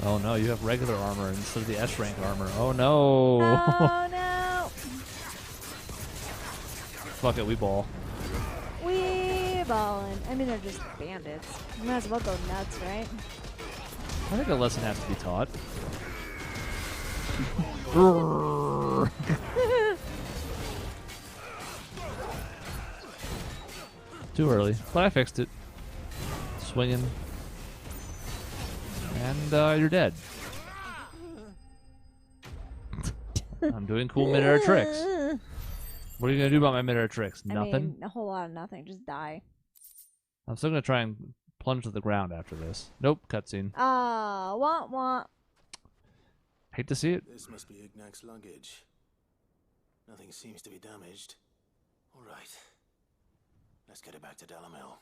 Oh no, you have regular armor instead of the S rank armor. Oh no. Oh no. Fuck it, we ball. We ballin'. I mean, they're just bandits. You might as well go nuts, right? I think a lesson has to be taught. Too early, but I fixed it. Swinging. And you're dead. I'm doing cool mid-air tricks. What are you going to do about my mid-air tricks? Nothing? I mean, a whole lot of nothing. Just die. I'm still going to try and plunge to the ground after this. Nope, cutscene. Ah, wah. Hate to see it. This must be Ignac's luggage. Nothing seems to be damaged. All right. Let's get it back to Dalamil.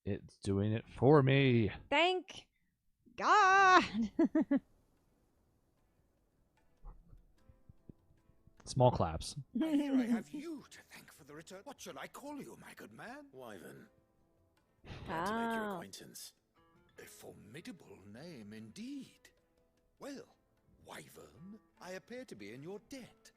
It's doing it for me. Thank God. Small claps. And here I have you to thank for the return. What shall I call you, my good man? Wyvern. Glad to make your Oh. acquaintance. A formidable name indeed. Well, Wyvern, I appear to be in your debt.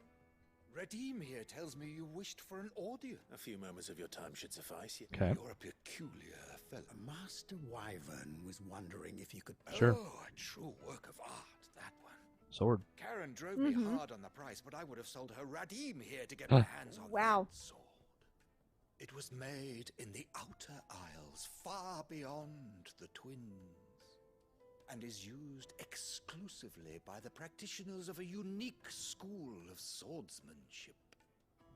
Redeem here tells me you wished for an audience. A few moments of your time should suffice. Okay. You're a peculiar fellow. Master Wyvern was wondering if you could... Sure. Oh, a true work of art, that one. Sword. Karen drove me hard on the price, but I would have sold her Radim here to get my hands on Wow. that sword. It was made in the Outer Isles, far beyond the Twins, and is used exclusively by the practitioners of a unique school of swordsmanship.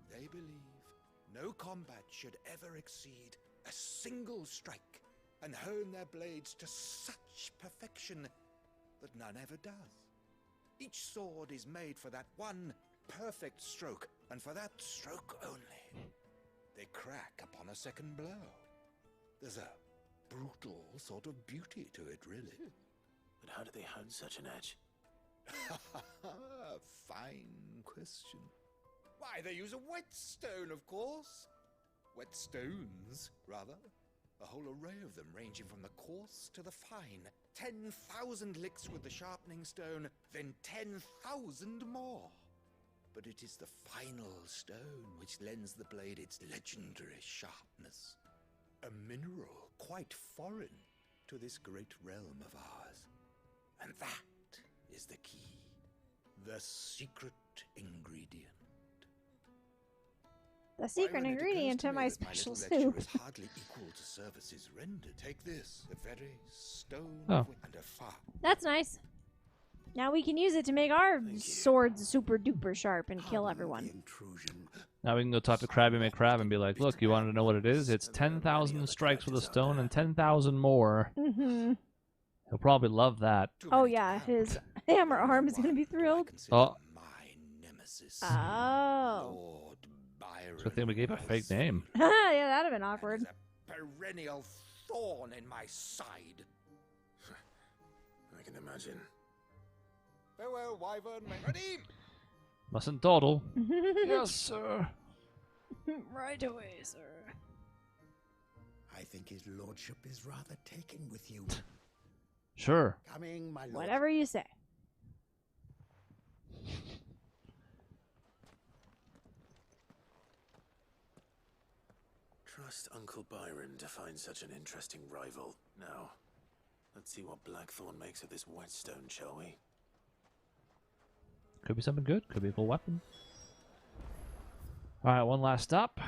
They believe no combat should ever exceed a single strike, and hone their blades to such perfection that none ever does. Each sword is made for that one perfect stroke, and for that stroke only. They crack upon a second blow. There's a brutal sort of beauty to it, really. But how do they hone such an edge? Fine question. Why, they use a whetstone, of course. Whetstones, rather. A whole array of them, ranging from the coarse to the fine. 10,000 licks with the sharpening stone, then 10,000 more. But it is the final stone which lends the blade its legendary sharpness. A mineral quite foreign to this great realm of ours. And that is the key. The secret ingredient. The secret Byron, it ingredient occurs to me my that special little lecture soup. is hardly equal to services rendered. Take this, the very stone Oh. and a fire. That's nice. Now we can use it to make our swords super duper sharp and kill The everyone. intrusion. Now we can go talk to Krabby McCrab and be like, look, you wanted to know what it is? It's 10,000 strikes with a stone and 10,000 more. Mm-hmm. He'll probably love that. Too Oh many to yeah, count. his hammer arm is One gonna be do I thrilled. consider Oh. my nemesis. Oh. Lord Byron. Good thing we gave a fake name. Yeah, that'd have been awkward. And is a perennial thorn in my side. I can imagine. Farewell, Wyvern. Ready? Mustn't dawdle. Yes, sir. Right away, sir. I think his lordship is rather taken with you. Sure. Coming, my lord. Whatever you say. Trust Uncle Byron to find such an interesting rival. Now, let's see what Blackthorn makes of this whetstone, shall we? Could be something good. Could be a cool weapon. Alright, one last stop.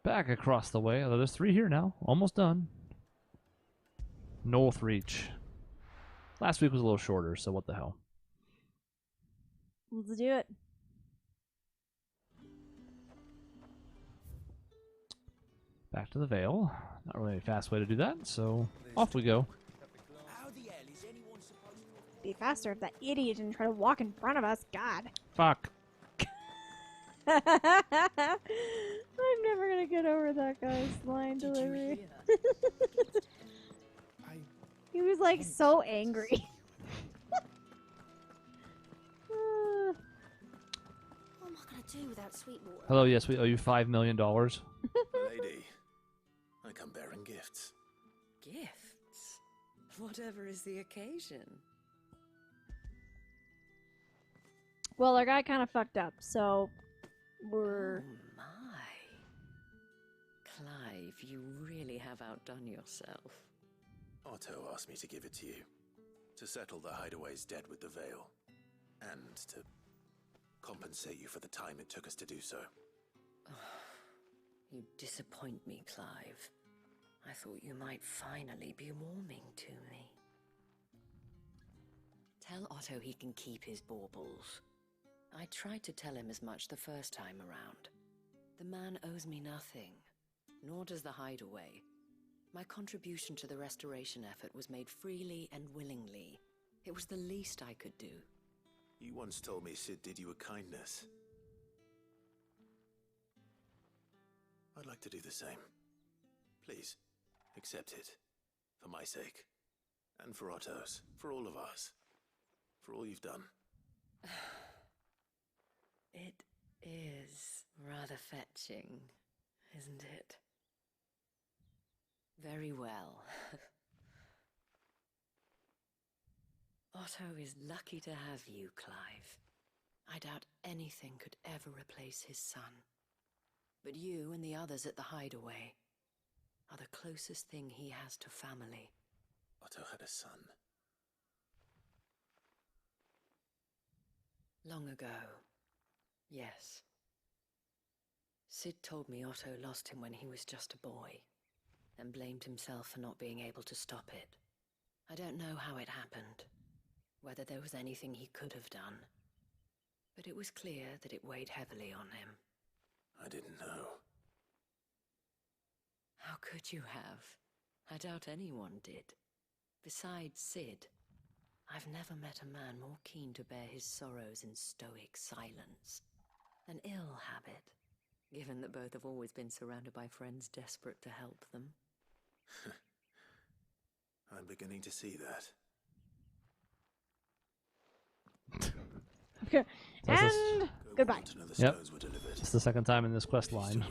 Back across the way. Although there's 3 here now. Almost done. North Reach. Last week was a little shorter, so what the hell. Let's do it. Back to the Vale. Not really a fast way to do that, so off we go. Be faster if that idiot didn't try to walk in front of us. God. Fuck. I'm never gonna get over that guy's line delivery. He was like so angry. What am I going to do without Sweetwater? Hello, yes, we owe you $5 million. Lady, I come bearing gifts. Gifts? Whatever is the occasion. Well, our guy kind of fucked up, so we're... Oh my. Clive, you really have outdone yourself. Otto asked me to give it to you. To settle the Hideaway's debt with the Veil. And to compensate you for the time it took us to do so. You disappoint me, Clive. I thought you might finally be warming to me. Tell Otto he can keep his baubles. I tried to tell him as much the first time around. The man owes me nothing, nor does the Hideaway. My contribution to the restoration effort was made freely and willingly. It was the least I could do. You once told me Sid did you a kindness. I'd like to do the same. Please, accept it. For my sake. And for Otto's. For all of us. For all you've done. It is rather fetching, isn't it? Very well. Otto is lucky to have you, Clive. I doubt anything could ever replace his son. But you and the others at the Hideaway are the closest thing he has to family. Otto had a son. Long ago, yes. Sid told me Otto lost him when he was just a boy, and blamed himself for not being able to stop it. I don't know how it happened, whether there was anything he could have done, but it was clear that it weighed heavily on him. I didn't know. How could you have? I doubt anyone did. Besides Sid, I've never met a man more keen to bear his sorrows in stoic silence. An ill habit, given that both have always been surrounded by friends desperate to help them. I'm beginning to see that. Okay. And goodbye. Yep. It's the second time in this quest line.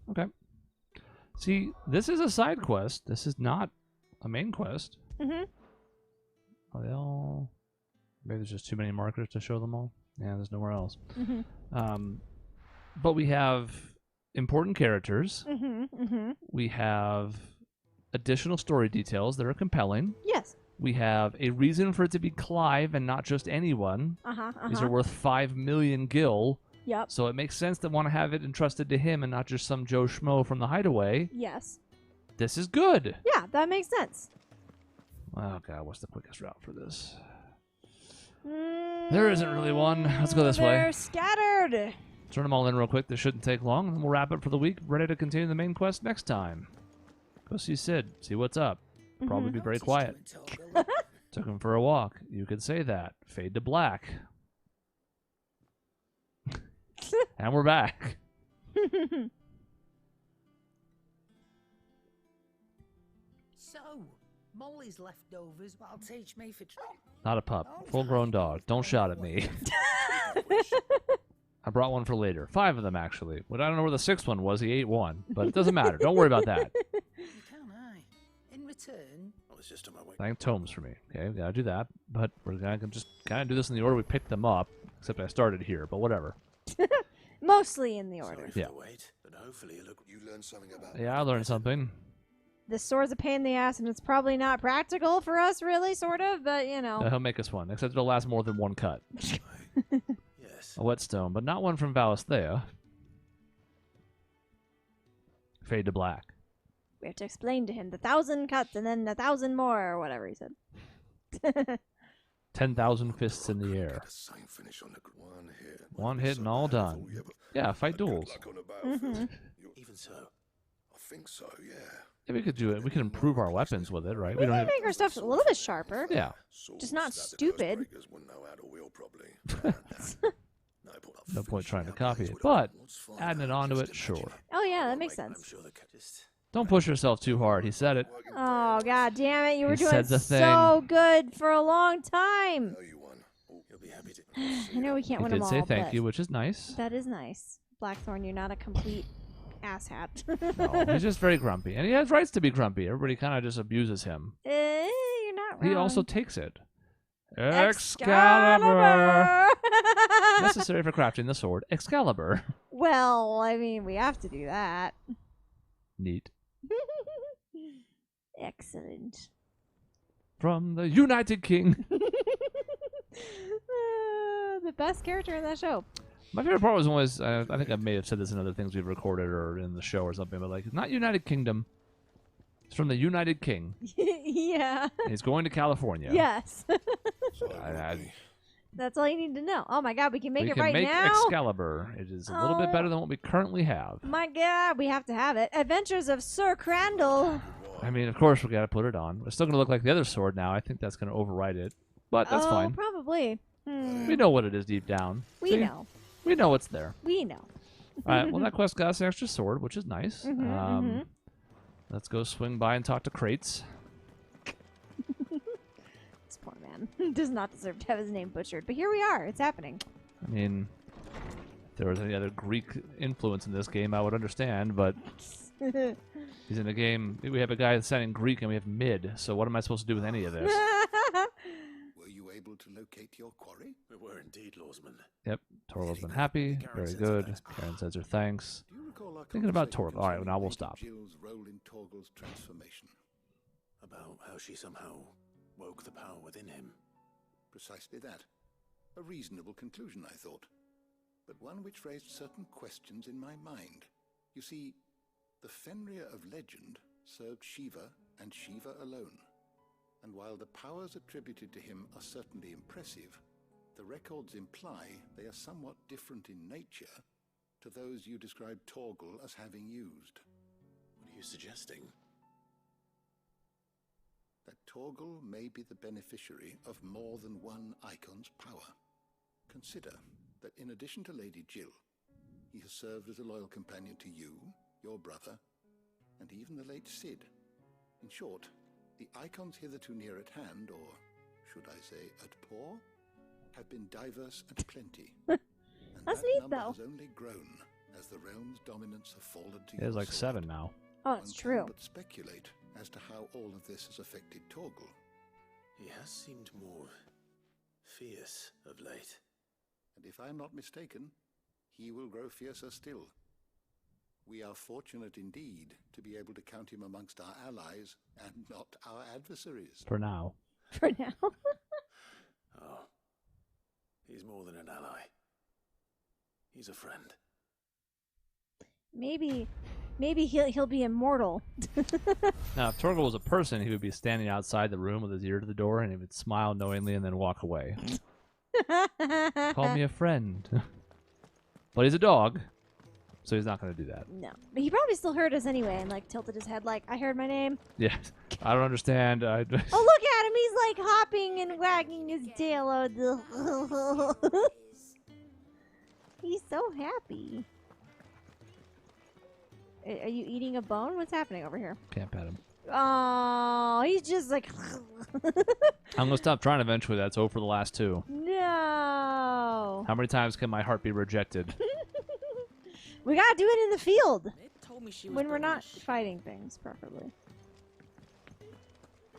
Okay. See, this is a side quest. This is not a main quest. Mm-hmm. Are they all... Maybe there's just too many markers to show them all. Yeah, there's nowhere else. Mm-hmm. But we have important characters. Mm-hmm. Mm-hmm. We have additional story details that are compelling. Yes. We have a reason for it to be Clive and not just anyone. These are worth 5 million gil. Yep. So it makes sense to want to have it entrusted to him and not just some Joe Schmo from the Hideaway. Yes. This is good. Yeah, that makes sense. Oh, God, what's the quickest route for this? There isn't really one. Let's go this way. They're scattered. Turn them all in real quick. This shouldn't take long. And we'll wrap it for the week. Ready to continue the main quest next time. Go see Sid. See what's up. Probably be very quiet. Took him for a walk. You could say that. Fade to black. And we're back. So, Molly's leftovers will teach me for Not a pup. Full-grown dog. Don't shout at me. I brought one for later. 5 of them, actually. But I don't know where the 6th one was. He ate one. But it doesn't matter. Don't worry about that. You can, in return. I was just on my way. Thank tomes for me. Okay, we gotta do that. But we're gonna just kind of do this in the order we picked them up. Except I started here, but whatever. Mostly in the order. Sorry for Yeah. the wait, but hopefully you learned something about Yeah, I learned something. This sword's a pain in the ass, and it's probably not practical for us, really, sort of, but, you know. He'll make us one. Except it'll last more than one cut. Yes. A whetstone, but not one from Valisthea. Fade to black. We have to explain to him the 1,000 cuts and then 1,000 more, or whatever he said. 10,000 fists in the air. One hit and all done. Yeah, fight duels. Even so. I think so, yeah. Yeah, we could do it. We could improve our weapons with it, right? We don't can have... make our stuff a little bit sharper. Yeah. Just not stupid. No point trying to copy it, but adding it onto it, sure. Oh, yeah, that makes sense. Don't push yourself too hard. He said it. Oh, God damn it. You were He doing said the so thing. good for a long time. I know we can't He win did them all, say thank but you, which is nice. that is nice. Blackthorn, you're not a complete asshat. No, he's just very grumpy. And he has rights to be grumpy. Everybody kind of just abuses him. You're not wrong. He also takes it. Excalibur! Necessary for crafting the sword Excalibur. Well, I mean, we have to do that. Neat. Excellent. From the United King. The best character in that show. My favorite part was always, I think I may have said this in other things we've recorded or in the show or something, but like, not United Kingdom. It's from the United King. Yeah. He's going to California. Yes. I- That's all you need to know. Oh my god, we can make we it can right make now. Excalibur. It is a little bit better than what we currently have. My god, we have to have it. Adventures of Sir Crandall. I mean, of course, we got to put it on. It's still going to look like the other sword now. I think that's going to override it, but that's fine. Probably. We know what it is deep down. We See? know. We know it's there. We know. All right. Well, that quest got us an extra sword, which is nice. Let's go swing by and talk to Crates. This poor man does not deserve to have his name butchered, but here we are. It's happening. I mean, if there was any other Greek influence in this game, I would understand, but he's in a game. We have a guy that's sounding Greek and we have mid, so what am I supposed to do with any of this? Were you able to locate your quarry? We were indeed, Lawsman. Yep, Torgal's been happy. Very good. Karen says her thanks. Do you recall our Thinking about conversation Torgal. All right, now we'll concerning stop. Lady Jill's role in Torgal's transformation? About how she somehow woke the power within him. Precisely that. A reasonable conclusion, I thought, but one which raised certain questions in my mind. You see, the Fenrir of legend served Shiva and Shiva alone. And while the powers attributed to him are certainly impressive, the records imply they are somewhat different in nature to those you described Torgal as having used. What are you suggesting? That Torgal may be the beneficiary of more than one icon's power. Consider that in addition to Lady Jill, he has served as a loyal companion to you, your brother, and even the late Cid. In short, the icons hitherto near at hand, or should I say at paw, have been diverse and plenty. And That's that neat, number though. has only grown as the realm's dominance have fallen to There's your like sword. 7 now. Oh, it's One true. can but speculate as to how all of this has affected Torgal. He has seemed more fierce of late. And if I am not mistaken, he will grow fiercer still. We are fortunate indeed to be able to count him amongst our allies and not our adversaries. For now. For now. Oh, he's more than an ally. He's a friend. Maybe he'll be immortal. Now, if Torgal was a person, he would be standing outside the room with his ear to the door, and he would smile knowingly and then walk away. Call me a friend. But he's a dog, so he's not going to do that. No, but he probably still heard us anyway, and like tilted his head, like I heard my name. Yeah, I don't understand. Oh, look at him! He's like hopping and wagging his tail. He's so happy. Are you eating a bone? What's happening over here? Can't pet him. Oh, he's just like. I'm going to stop trying eventually. That's over for the last 2. No. How many times can my heart be rejected? We gotta do it in the field They told me she was when we're not Polish. fighting things, preferably.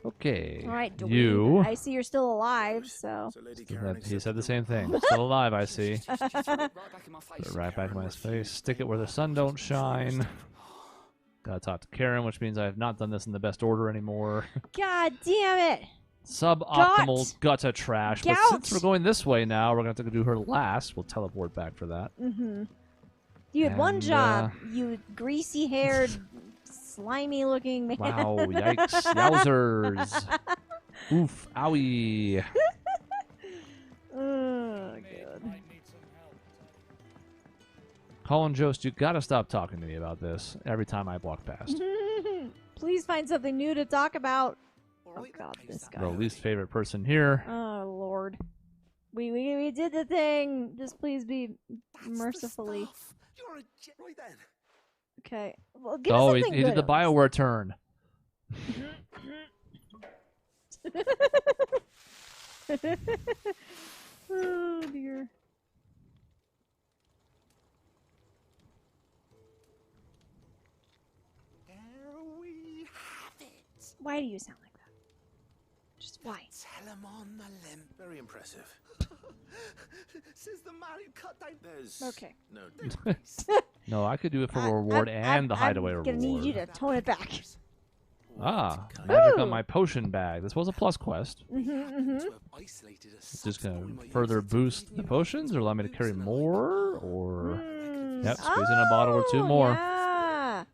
Okay. All right, dweeb. You. I see you're still alive, so. So Lady Still Karen have- he said accepted the same your thing. Still alive, I see. Right back in my Put face. it right back in my Karen face. refused Stick it where the sun don't shine. Gotta talk to Karen, which means I have not done this in the best order anymore. God damn it! Suboptimal gutter trash. But Gout. since we're going this way now, we're going to have to do her last. We'll teleport back for that. Mm-hmm. You had one And, job, you greasy-haired, slimy-looking man. Wow, yikes. Yowzers. Oof, owie. Oh, God. Colin Jost, you gotta stop talking to me about this every time I walk past. Please find something new to talk about. Oh, God, this The guy. least favorite person here. Oh, Lord. We did the thing. Just please be mercifully. You're a right then. Okay. Well, give Oh, us he something did good the at least. Bioware turn. Oh, dear. Why do you sound like that? Just why? Tell him on the limb. Very impressive. Says the man who cut down. There's Okay. no No, I could do it for reward and the hideaway I'm reward. gonna need you to tone it back. Ah, Kind magic Ooh. on my potion bag. This was a plus quest. It's just going to further boost the potions, or allow me to carry more, or... Yep, squeeze in a bottle or two more. Yeah.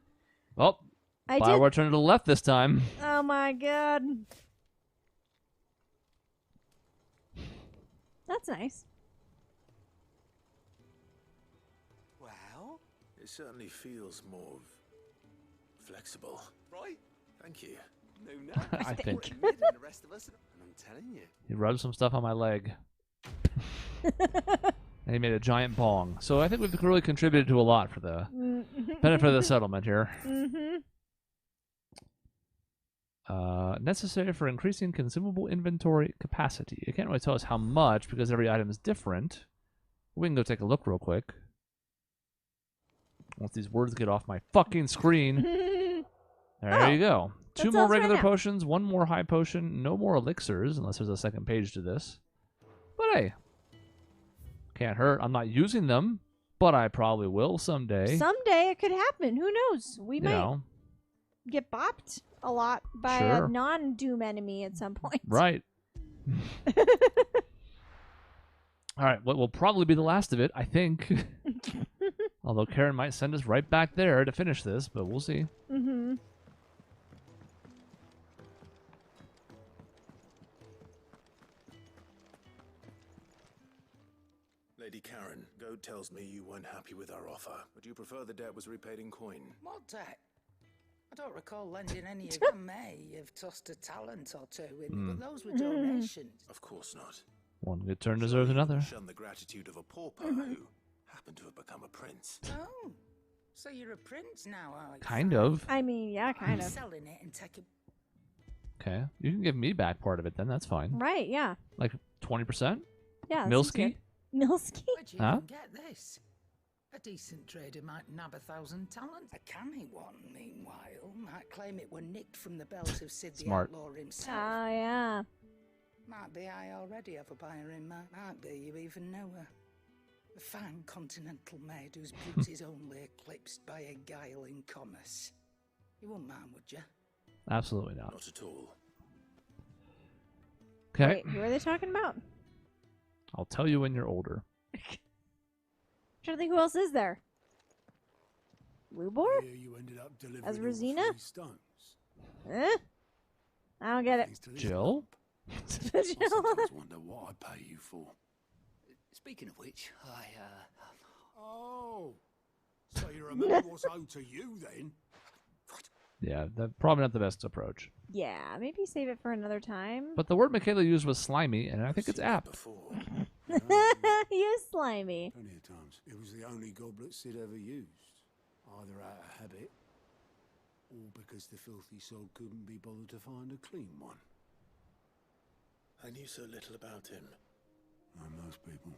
Oh, I did. Bioware turned to the left this time. Oh my god. That's nice. Well, It certainly feels more flexible. right? Thank you. No, I think. The rest of us, and I'm telling you. He rubbed some stuff on my leg. And he made a giant bong. So I think we've really contributed to a lot for the benefit of the settlement here. Necessary for increasing consumable inventory capacity. It can't really tell us how much because every item is different. We can go take a look real quick. Once these words get off my fucking screen. There you go. That 2 more sounds right regular now. potions, 1 more high potion, no more elixirs unless there's a second page to this. But hey, can't hurt. I'm not using them, but I probably will someday. Someday it could happen. Who knows? We You might know, get bopped a lot by Sure. a non-Doom enemy at some point. right. All right, what will probably be the last of it, I think. Although Karen might send us right back there to finish this, but we'll see. Mm-hmm. Lady Karen, Goat tells me you weren't happy with our offer. Would you prefer the debt was repaid in coin? What debt? I don't recall lending any of you. May have tossed a talent or two in, but those were donations. Of course not. One good turn deserves another. Shun the gratitude of a pauper who happened to have become a prince. Oh, so you're a prince now, are you? Kind of. I mean, yeah, kind I'm of. selling it and taking. Okay. You can give me back part of it then, that's fine. Right, yeah. Like 20%? Yeah. that seems Milski? good. Milski? Where'd you Huh? even get this? A decent trader might nab 1,000 talent. A canny one, meanwhile, might claim it were nicked from the belt of Sid Smart. the Outlaw himself. Ah, yeah. Might be I already have a buyer in mind. Might be you even know her. A fine continental maid whose beauty's only eclipsed by a guile in commerce. You wouldn't mind, would you? Absolutely not. Not at all. Okay. Wait, who are they talking about? I'll tell you when you're older. Trying to think who else is there. Lubor? Here you ended up delivering As all Rosina? 3 stones. Eh? I don't get it. Thanks to this Jill? lump. I sometimes wonder what I pay you for. Speaking of which, Oh, so you remember what's owed to you then? Yeah, that's probably not the best approach. Yeah, maybe save it for another time. But the word Michaela used was slimy, and I think it's Seen it apt. Before. You slimy. Plenty of times. It was the only goblet Sid ever used. Either out of habit, or because the filthy sod couldn't be bothered to find a clean one. I knew so little about him. Like most people.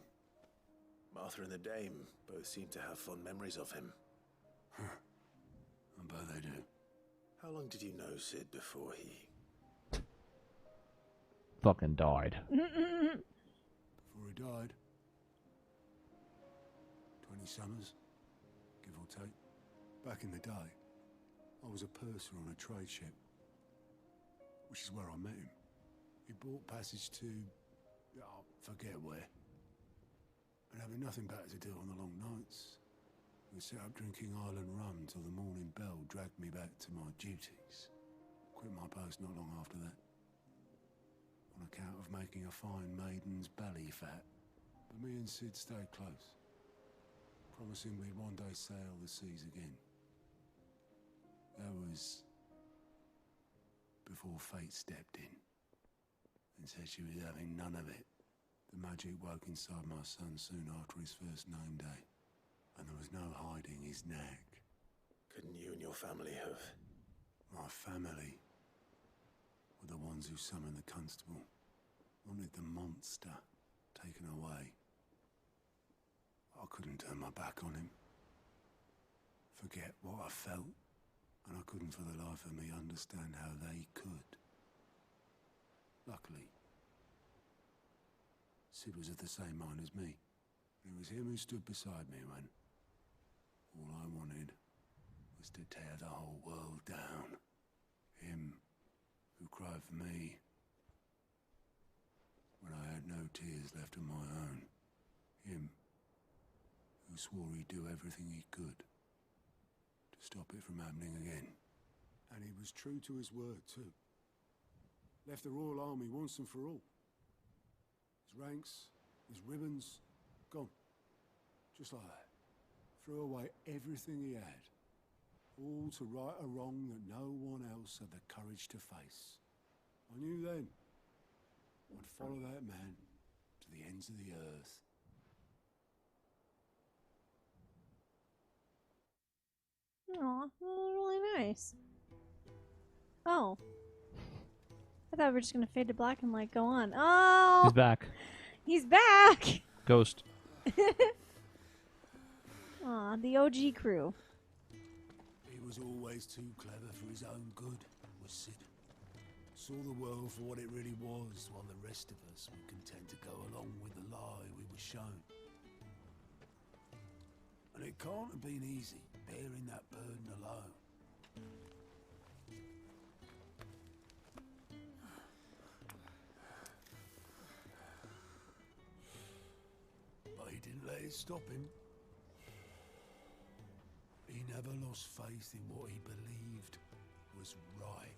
Martha and the Dame both seem to have fond memories of him. I bet they do. How long did you know Sid before he... Fucking died. Before he died. 20 summers, give or take. Back in the day, I was a purser on a trade ship, which is where I met him. He bought passage to, forget where. And having nothing better to do on the long nights, we set up drinking island rum till the morning bell dragged me back to my duties. Quit my post not long after that, on account of making a fine maiden's belly fat. But me and Sid stayed close, promising we'd one day sail the seas again. That was before fate stepped in and said she was having none of it. The magic woke inside my son soon after his first name day, and there was no hiding his nag. Couldn't you and your family have... My family were the ones who summoned the constable, wanted the monster taken away. I couldn't turn my back on him. Forget what I felt, and I couldn't for the life of me understand how they could. Luckily, Sid was of the same mind as me. It was him who stood beside me when all I wanted was to tear the whole world down. Him who cried for me when I had no tears left of my own. Him who swore he'd do everything he could to stop it from happening again. And he was true to his word, too. Left the Royal Army once and for all. His ranks, his ribbons, gone. Just like that. Threw away everything he had. All to right a wrong that no one else had the courage to face. I knew then I'd follow that man to the ends of the earth. Aw, really nice. Oh. I thought we were just gonna fade to black and like go on. Oh! He's back. He's back! Ghost. Aw, the OG crew. He was always too clever for his own good, was Sid. Saw the world for what it really was, while the rest of us were content to go along with the lie we were shown. And it can't have been easy, bearing that burden alone. But he didn't let it stop him. He never lost faith in what he believed was right.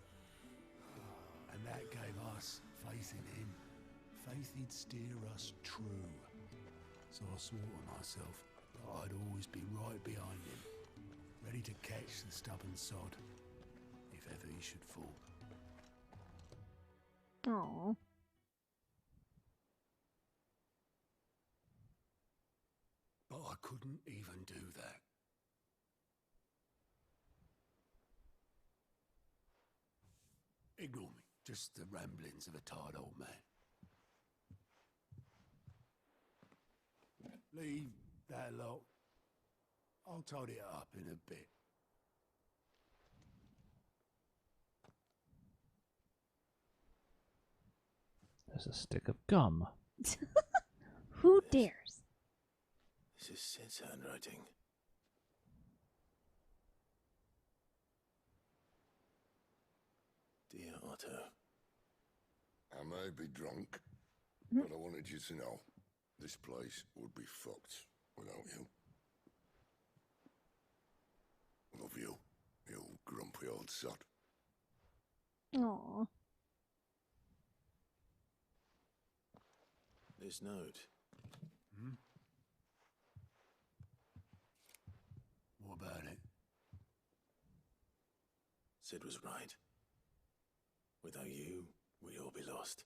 And that gave us faith in him. Faith he'd steer us true. So I swore to myself that I'd always be right behind him, ready to catch the stubborn sod, if ever he should fall. Aw. But I couldn't even do that. Ignore me, just the ramblings of a tired old man. Leave that lot. I'll tidy it up in a bit. There's a stick of gum. Who dares? This is Sid's handwriting. Dear Otto. I may be drunk, but I wanted you to know this place would be fucked without you. Love you, you grumpy old sod. Aw. This note. What about it? Sid was right. Without you, we'd all be lost.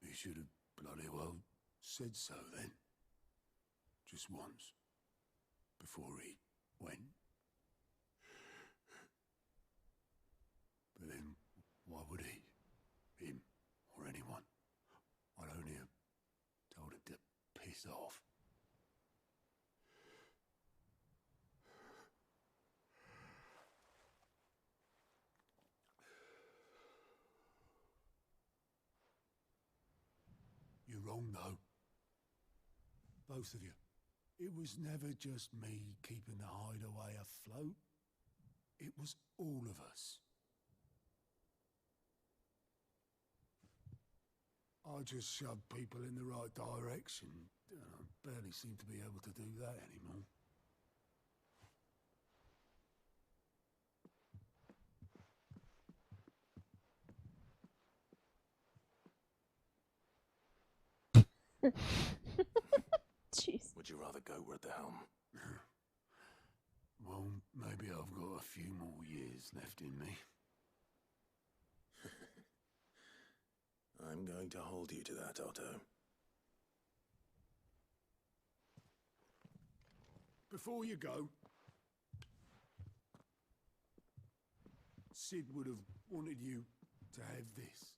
He should have bloody well said so then. Just once. Before he went. But then, why would he? Him, or anyone? I'd only have told him to piss off. You're wrong, though. Both of you. It was never just me keeping the hideaway afloat. It was all of us. I just shoved people in the right direction. I barely seem to be able to do that anymore. Jeez. Would you rather go with the helm? Well, maybe I've got a few more years left in me. I'm going to hold you to that, Otto. Before you go, Sid would have wanted you to have this.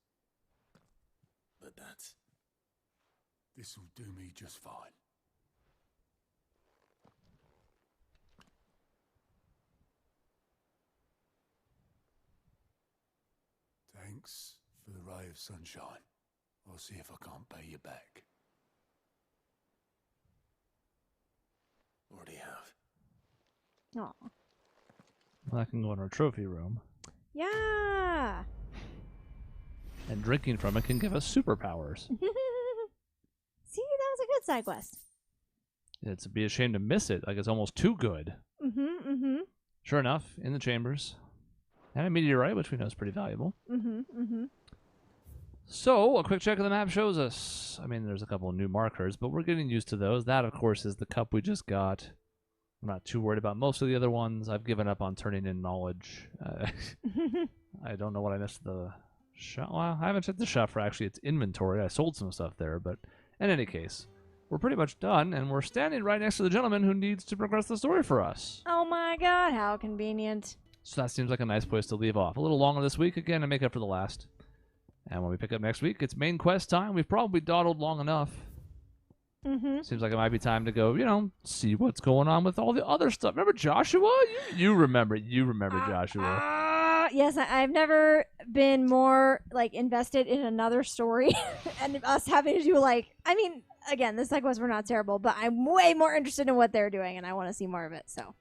But that's This'll do me just fine. Thanks for the ray of sunshine. I'll see if I can't pay you back. Already have. Aw. Well, I can go in our trophy room. Yeah. And drinking from it can give us superpowers. See, that was a good side quest. It'd be a shame to miss it. Like, it's almost too good. Mm-hmm, mm-hmm. Sure enough, in the chambers. And a meteorite, which we know is pretty valuable. Mm-hmm, mm-hmm. So, a quick check of the map shows us. I mean, there's a couple of new markers, but we're getting used to those. That, of course, is the cup we just got. I'm not too worried about most of the other ones. I've given up on turning in knowledge. I don't know what I missed the shop. Well, I haven't checked the shop for actually its inventory. I sold some stuff there, but in any case, we're pretty much done, and we're standing right next to the gentleman who needs to progress the story for us. Oh my god, how convenient. So that seems like a nice place to leave off. A little longer this week, again, to make up for the last. And when we pick up next week, it's main quest time. We've probably dawdled long enough. Mm-hmm. Seems like it might be time to go, see what's going on with all the other stuff. Remember Joshua? You remember Joshua. Yes, I've never been more, invested in another story. And us having to do, again, the side quests were not terrible, but I'm way more interested in what they're doing, and I want to see more of it, so.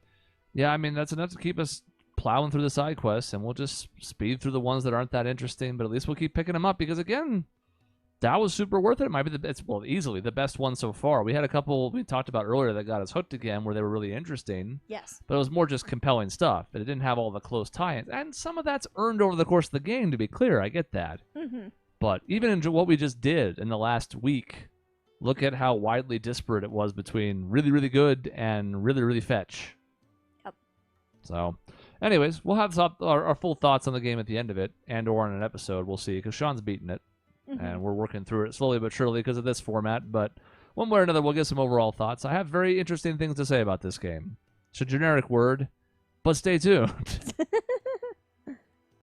Yeah, I mean, that's enough to keep us plowing through the side quests, and we'll just speed through the ones that aren't that interesting, but at least we'll keep picking them up, because, again, that was super worth it. It might be easily the best one so far. We had a couple we talked about earlier that got us hooked again, where they were really interesting. Yes. But it was more just compelling stuff. But it didn't have all the close tie-ins. And some of that's earned over the course of the game, to be clear. I get that. Mm-hmm. But even in what we just did in the last week, look at how widely disparate it was between really, really good and really, really fetch. Yep. So, anyways, we'll have our full thoughts on the game at the end of it, and/or in an episode. We'll see, because Sean's beaten it. Mm-hmm. And we're working through it slowly but surely because of this format. But one way or another, we'll get some overall thoughts. I have very interesting things to say about this game. It's a generic word, but stay tuned.